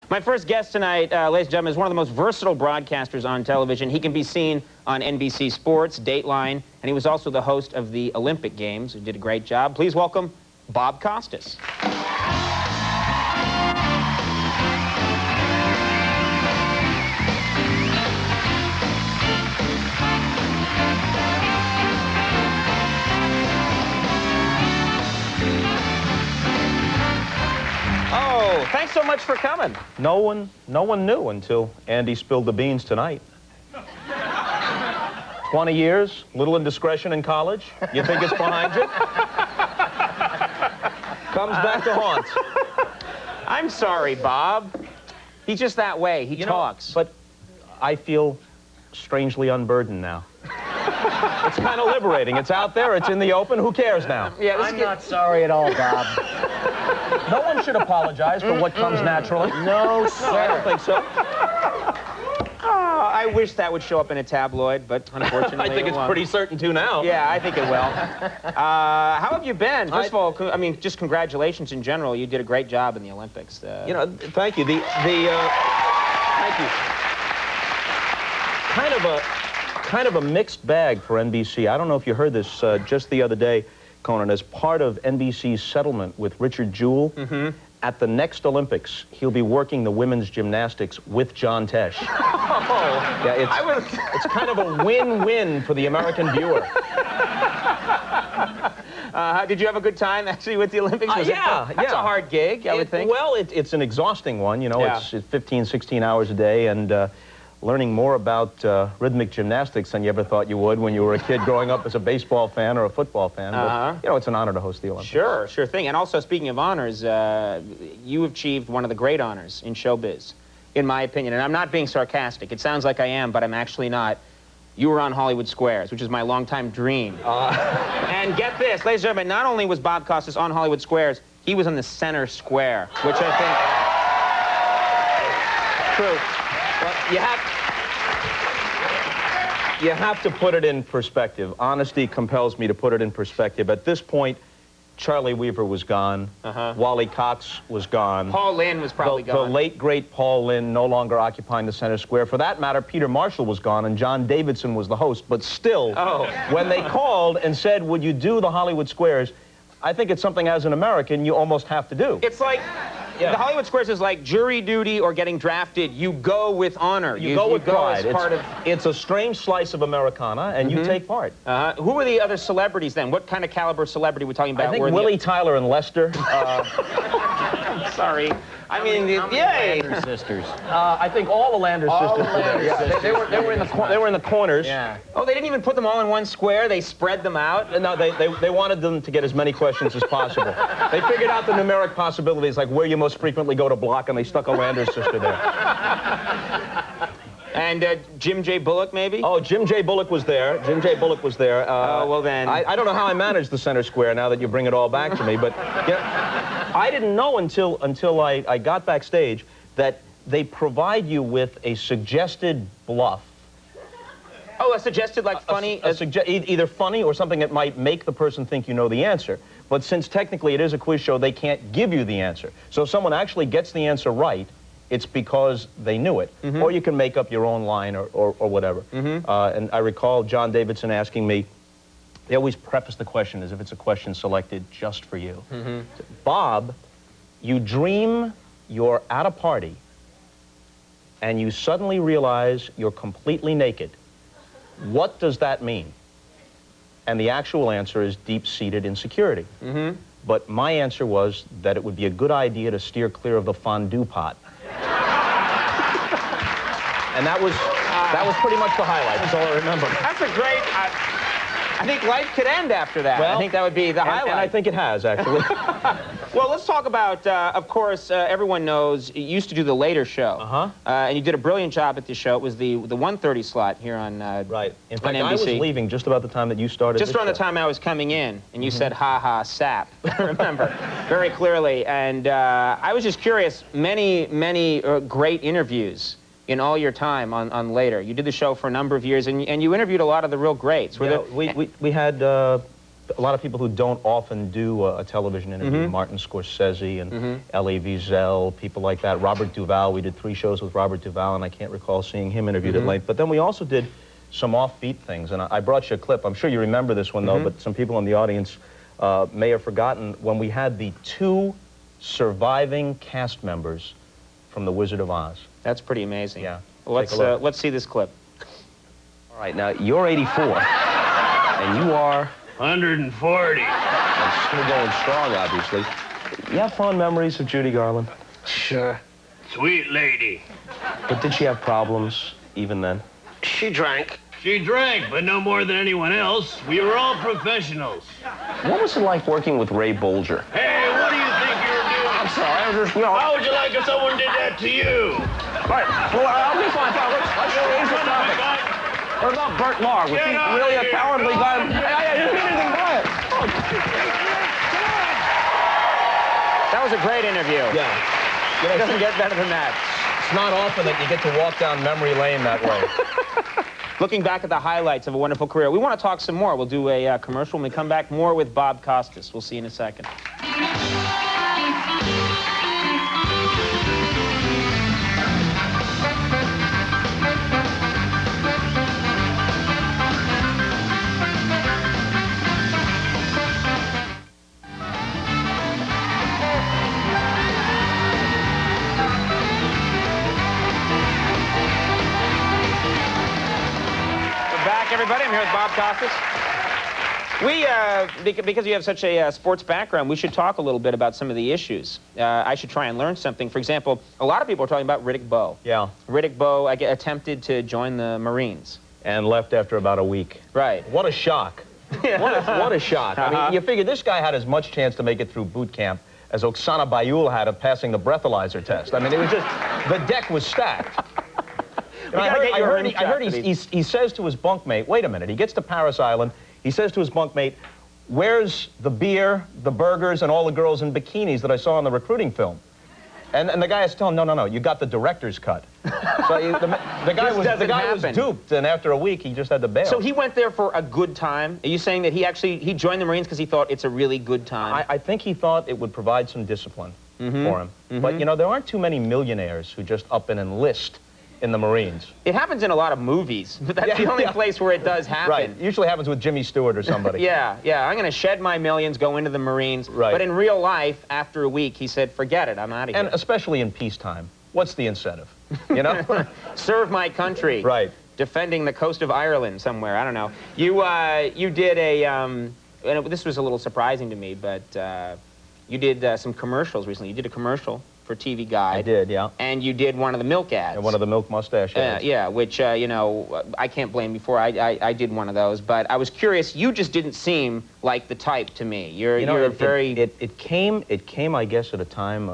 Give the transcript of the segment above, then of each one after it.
My first guest tonight, ladies and gentlemen, is one of the most versatile broadcasters on television. He can be seen on NBC Sports, Dateline, and he was also the host of the Olympic Games. He did a great job. Please welcome Bob Costas. Oh, thanks so much for coming. No one knew until Andy spilled the beans tonight. 20 years, little indiscretion in college. You think it's behind you? Comes back to haunt. I'm sorry, Bob. He's just that way. He talks. But I feel strangely unburdened now. It's kind of liberating. It's out there. It's in the open. Who cares now? Yeah, I'm not sorry at all, Bob. No one should apologize for what comes naturally. No, sir. No, I don't think so. Oh, I wish that would show up in a tabloid, but unfortunately I think it's won't. pretty certain to now. Yeah, I think it will. How have you been? First of all, I mean, just congratulations in general. You did a great job in the Olympics. You know, thank you. Thank you. Kind of a mixed bag for NBC. I don't know if you heard this just the other day, Conan. As part of NBC's settlement with Richard Jewell, at the next Olympics, he'll be working the women's gymnastics with John Tesh. Oh, yeah, it's kind of a win-win for the American viewer. Did you have a good time, actually, with the Olympics? Yeah. That's a hard gig, I would think. Well, it's an exhausting one. You know, Yeah. it's 15, 16 hours a day, and learning more about rhythmic gymnastics than you ever thought you would when you were a kid growing up as a baseball fan or a football fan. But, you know, it's an honor to host the Olympics. Sure thing. And also, speaking of honors, you achieved one of the great honors in showbiz, in my opinion. And I'm not being sarcastic. It sounds like I am, but I'm actually not. You were on Hollywood Squares, which is my longtime dream. And get this, ladies and gentlemen, not only was Bob Costas on Hollywood Squares, he was on the center square, which I think... True. Well, you have to put it in perspective. Honesty compels me to put it in perspective. At this point, Charlie Weaver was gone. Wally Cox was gone. Paul Lynde was probably gone. The late, great Paul Lynde no longer occupying the center square. For that matter, Peter Marshall was gone, and John Davidson was the host. But still, when they called and said, would you do the Hollywood Squares, I think it's something as an American you almost have to do. It's like... Yeah. The Hollywood Squares is like jury duty or getting drafted. You go with honor. You go with pride. It's a strange slice of Americana, and you take part. Who were the other celebrities then? What kind of caliber celebrity are we talking about? I think Willie Tyler and Lester. Sorry. I mean, yay! Landers sisters. I think all the Landers sisters were there. Yeah, they were in the corners. Yeah. Oh, they didn't even put them all in one square. They spread them out. No, they wanted them to get as many questions as possible. They figured out the numeric possibilities, like where you most frequently go to block, and they stuck a Landers sister there. And Jim J. Bullock, maybe? Oh, Jim J. Bullock was there. Jim J. Bullock was there. Oh, well then. I don't know how I managed the center square now that you bring it all back to me, but you know, I didn't know until I got backstage that they provide you with a suggested bluff. Oh, a suggested, like, funny? Either funny or something that might make the person think you know the answer. But since technically it is a quiz show, they can't give you the answer. So if someone actually gets the answer right, it's because they knew it. Or you can make up your own line or whatever. And I recall John Davidson asking me, they always preface the question as if it's a question selected just for you. Bob, you dream you're at a party and you suddenly realize you're completely naked. What does that mean? And the actual answer is deep-seated insecurity. But my answer was that it would be a good idea to steer clear of the fondue pot. And that was pretty much the highlight. That's all I remember. That's a great... I think life could end after that. Well, I think that would be the highlight. And I think it has, actually. Well, let's talk about, of course, everyone knows you used to do the later show. And you did a brilliant job at the show. It was the 1:30 slot here on right. In fact, NBC. I was leaving just about the time that you started. Just around the time I was coming in, and you said, ha ha, sap. I remember very clearly. And I was just curious, many great interviews in all your time on Later. You did the show for a number of years, and you interviewed a lot of the real greats. We had a lot of people who don't often do a television interview, Martin Scorsese and Elie Wiesel, people like that. Robert Duvall, we did 3 shows with Robert Duvall, and I can't recall seeing him interviewed at length. But then we also did some offbeat things, and I brought you a clip. I'm sure you remember this one, though, but some people in the audience may have forgotten when we had the 2 surviving cast members from The Wizard of Oz. That's pretty amazing. Yeah. Well, let's see this clip. All right, now, you're 84, and you are... 140. And still going strong, obviously. You have fond memories of Judy Garland? Sure. Sweet lady. But did she have problems even then? She drank. She drank, but no more than anyone else. We were all professionals. What was it like working with Ray Bolger? Hey, what do you think you're doing? I'm sorry, I was just, How would you like if someone did that to you? Right, well, I'll be fine. Let's change the topic. What about Burt Lahr? Was he really a cowardly guy? I didn't mean anything by it. That was a great interview. Yeah. It doesn't get better than that. It's not often that you get to walk down memory lane that way. Looking back at the highlights of a wonderful career, we want to talk some more. We'll do a commercial when we come back. More with Bob Costas. We'll see you in a second. Everybody, I'm here with Bob Costas. Because you have such a sports background, we should talk a little bit about some of the issues. I should try and learn something. For example, a lot of people are talking about Riddick Bowe. Yeah. Riddick Bowe attempted to join the Marines. And left after about a week. Right. What a shock. What a shock. I mean, you figure this guy had as much chance to make it through boot camp as Oksana Bayul had of passing the breathalyzer test. I mean, it was just, the deck was stacked. I heard he says to his bunkmate, wait a minute, he gets to Paris Island, he says to his bunkmate, where's the beer, the burgers, and all the girls in bikinis that I saw in the recruiting film? And the guy has to tell him, no, you got the director's cut. So the guy was duped, and after a week, he just had to bail. So he went there for a good time? Are you saying that he joined the Marines because he thought it's a really good time? I think he thought it would provide some discipline for him. But, you know, there aren't too many millionaires who just up and enlist in the Marines. It happens in a lot of movies, but that's the only place where it does happen. Right. It usually happens with Jimmy Stewart or somebody. Yeah, I'm going to shed my millions, go into the Marines. Right. But in real life, after a week, he said, forget it, I'm out of here. And especially in peacetime, what's the incentive? You know? Serve my country. Right. Defending the coast of Ireland somewhere, I don't know. You did and this was a little surprising to me, but you did some commercials recently. You did a commercial for TV Guide. I did, yeah. And you did one of the milk ads. And one of the milk mustache ads. Yeah, which, you know, I can't blame you for. I did one of those. But I was curious, you just didn't seem like the type to me. You're very... It came, I guess, at a time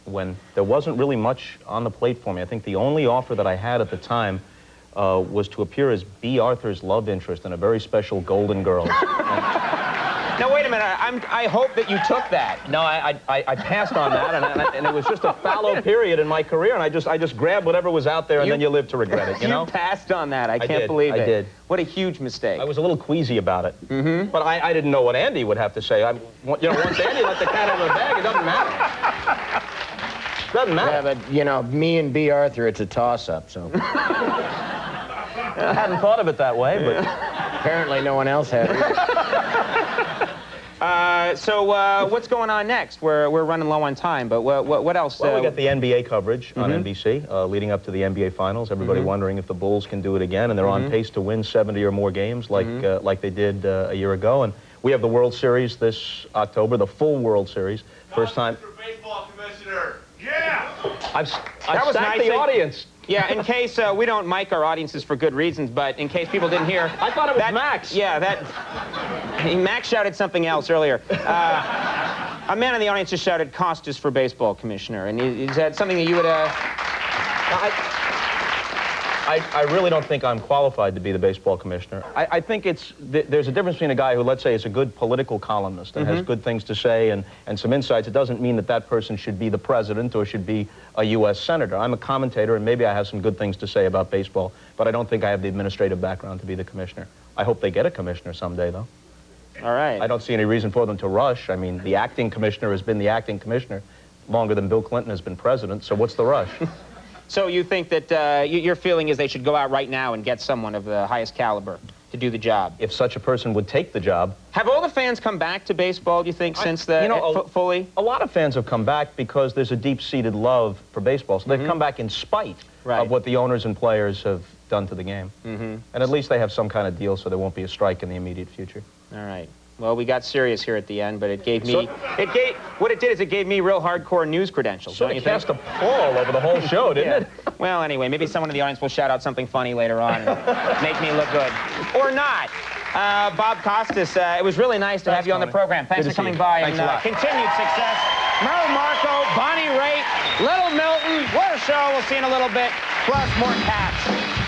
when there wasn't really much on the plate for me. I think the only offer that I had at the time was to appear as B. Arthur's love interest in a very special Golden Girls. Now, wait a minute. I hope that you took that. No, I passed on that, and it was just a fallow period in my career, and I just grabbed whatever was out there, and then you live to regret it, you know? You passed on that. I can't believe it. I did. What a huge mistake. I was a little queasy about it. But I didn't know what Andy would have to say. You know, once Andy let the cat out of the bag, it doesn't matter. Doesn't matter. Yeah, but, you know, me and B. Arthur, it's a toss-up, so... I hadn't thought of it that way, but... Apparently no one else had it. So what's going on next? We're running low on time, but what else? Well, we got the NBA coverage on NBC leading up to the NBA Finals. Everybody wondering if the Bulls can do it again, and they're on pace to win 70 or more games like they did a year ago. And we have the World Series this October, the full World Series. First time. Mr. Baseball Commissioner. Yeah. I've That was stacked nice. the audience. Yeah, in case we don't mic our audiences for good reasons, but in case people didn't hear... I thought it was Max. Yeah, Max shouted something else earlier. A man in the audience just shouted, Costas for baseball commissioner. And is that something that you would... I really don't think I'm qualified to be the baseball commissioner. I think there's a difference between a guy who, let's say, is a good political columnist and has good things to say and some insights. It doesn't mean that that person should be the president or should be a U.S. senator. I'm a commentator, and maybe I have some good things to say about baseball, but I don't think I have the administrative background to be the commissioner. I hope they get a commissioner someday, though. All right. I don't see any reason for them to rush. I mean, the acting commissioner has been the acting commissioner longer than Bill Clinton has been president, so what's the rush? So you think that your feeling is they should go out right now and get someone of the highest caliber to do the job? If such a person would take the job. Have all the fans come back to baseball, do you think, since the fully? A lot of fans have come back because there's a deep-seated love for baseball, so they've come back in spite of what the owners and players have done to the game. And at least they have some kind of deal so there won't be a strike in the immediate future. All right. Well, we got serious here at the end, but it gave me, what it did is it gave me real hardcore news credentials, don't you think? Cast a pall over the whole show, didn't it? Well, anyway, maybe someone in the audience will shout out something funny later on and make me look good. Or not. Bob Costas, it was really nice to have you on the program. Thanks for coming by. Thanks a lot. Continued success. Merle Marco, Bonnie Raitt, Little Milton. What a show. We'll see you in a little bit. Plus more cats.